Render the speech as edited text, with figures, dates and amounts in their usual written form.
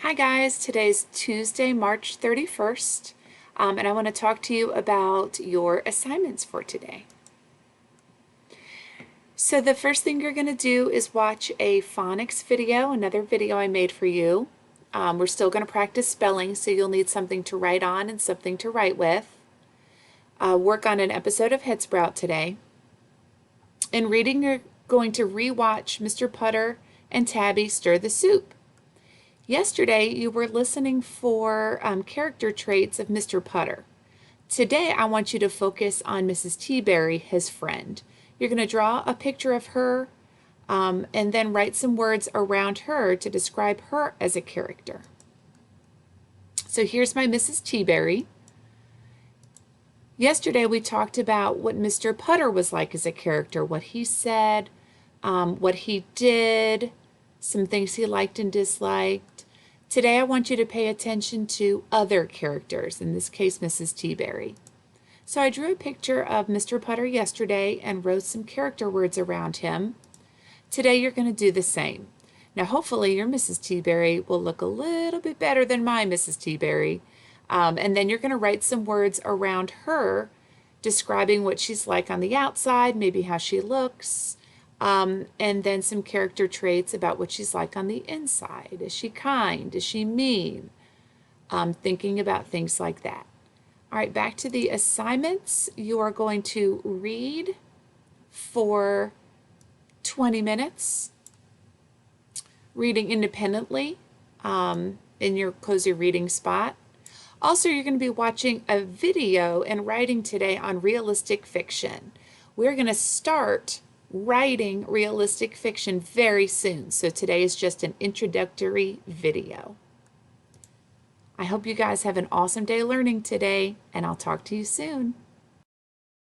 Hi guys, today's Tuesday, March 31st, and I want to talk to you about your assignments for today. So the first thing you're going to do is watch a phonics video, another video I made for you. We're still going to practice spelling, so you'll need something to write on and something to write with. Work on an episode of Headsprout today. In reading, you're going to rewatch Mr. Putter and Tabby stir the soup. Yesterday, you were listening for character traits of Mr. Putter. Today, I want you to focus on Mrs. Teaberry, his friend. You're going to draw a picture of her and then write some words around her to describe her as a character. So here's my Mrs. Teaberry. Yesterday, we talked about what Mr. Putter was like as a character, what he said, what he did, some things he liked and disliked. Today I want you to pay attention to other characters, in this case Mrs. Teaberry. So I drew a picture of Mr. Putter yesterday and wrote some character words around him. Today you're going to do the same. Now hopefully your Mrs. Teaberry will look a little bit better than my Mrs. Teaberry. And then you're going to write some words around her describing what she's like on the outside, maybe how she looks, and then some character traits about what she's like on the inside. Is she kind? Is she mean? Thinking about things like that. All right, back to the assignments. You are going to read for 20 minutes, reading independently in your cozy reading spot. Also, you're going to be watching a video and writing today on realistic fiction. We're going to start writing realistic fiction very soon. So today is just an introductory video. I hope you guys have an awesome day learning today, and I'll talk to you soon.